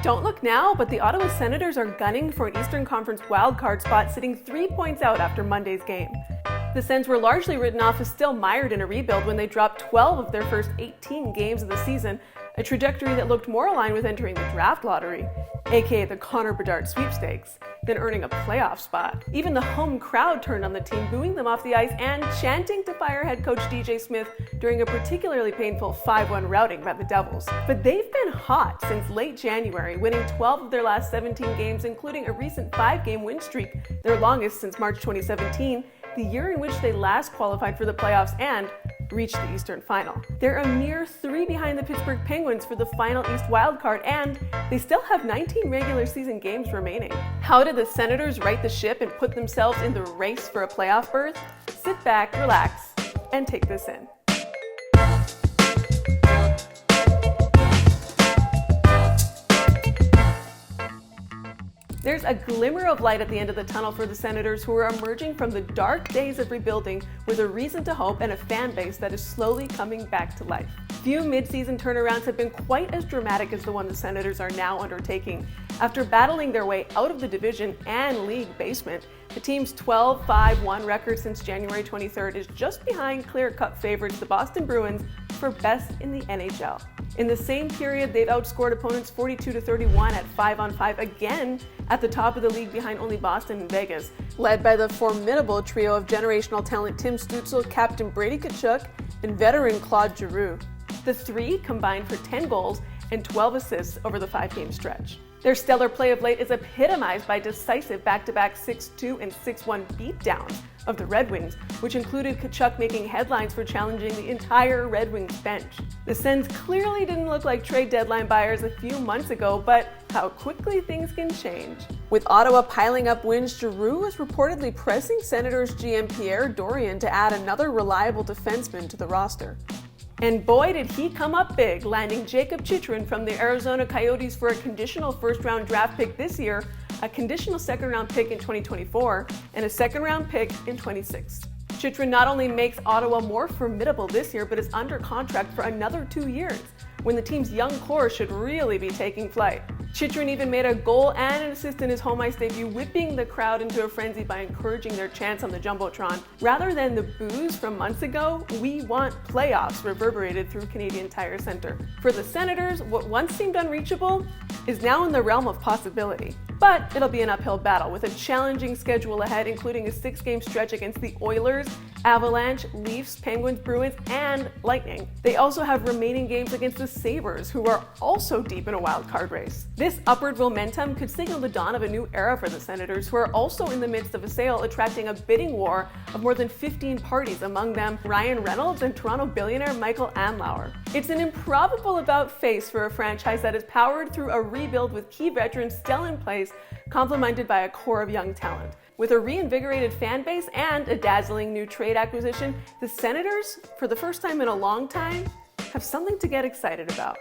Don't look now, but the Ottawa Senators are gunning for an Eastern Conference wildcard spot, sitting 3 points out after Monday's game. The Sens were largely written off as still mired in a rebuild when they dropped 12 of their first 18 games of the season, a trajectory that looked more aligned with entering the draft lottery, aka the Connor Bedard sweepstakes, than earning a playoff spot. Even the home crowd turned on the team, booing them off the ice and chanting to fire head coach DJ Smith during a particularly painful 5-1 routing by the Devils. But they've been hot since late January, winning 12 of their last 17 games, including a recent 5-game win streak, their longest since March 2017, the year in which they last qualified for the playoffs and reached the Eastern Final. They're a mere 3 behind the Pittsburgh Penguins for the final East wildcard, and they still have 19 regular season games remaining. How did the Senators right the ship and put themselves in the race for a playoff berth? Sit back, relax, and take this in. There's a glimmer of light at the end of the tunnel for the Senators, who are emerging from the dark days of rebuilding with a reason to hope and a fan base that is slowly coming back to life. Few mid-season turnarounds have been quite as dramatic as the one the Senators are now undertaking. After battling their way out of the division and league basement, the team's 12-5-1 record since January 23rd is just behind clear-cut favorites the Boston Bruins for best in the NHL. In the same period, they've outscored opponents 42-31 at 5-on-5, again at the top of the league behind only Boston and Vegas, led by the formidable trio of generational talent Tim Stützle, Captain Brady Tkachuk, and veteran Claude Giroux. The three combined for 10 goals and 12 assists over the 5-game stretch. Their stellar play of late is epitomized by decisive back-to-back 6-2 and 6-1 beatdowns of the Red Wings, which included Tkachuk making headlines for challenging the entire Red Wings bench. The Sens clearly didn't look like trade deadline buyers a few months ago, but how quickly things can change. With Ottawa piling up wins, Giroux is reportedly pressing Senators GM Pierre Dorion to add another reliable defenseman to the roster. And boy, did he come up big, landing Jakob Chychrun from the Arizona Coyotes for a conditional first-round draft pick this year, a conditional second-round pick in 2024, and a second-round pick in 2026. Chychrun not only makes Ottawa more formidable this year, but is under contract for another 2 years, when the team's young core should really be taking flight. Chychrun even made a goal and an assist in his home ice debut, whipping the crowd into a frenzy by encouraging their chants on the Jumbotron. Rather than the boos from months ago, "We want playoffs" reverberated through Canadian Tire Center. For the Senators, what once seemed unreachable is now in the realm of possibility. But it'll be an uphill battle, with a challenging schedule ahead, including a 6-game stretch against the Oilers, Avalanche, Leafs, Penguins, Bruins, and Lightning. They also have remaining games against the Sabres, who are also deep in a wild-card race. This upward momentum could signal the dawn of a new era for the Senators, who are also in the midst of a sale attracting a bidding war of more than 15 parties, among them Ryan Reynolds and Toronto billionaire Michael Andlauer. It's an improbable about-face for a franchise that is powered through a rebuild with key veterans still in place, complemented by a core of young talent. With a reinvigorated fan base and a dazzling new trade acquisition, the Senators, for the first time in a long time, have something to get excited about.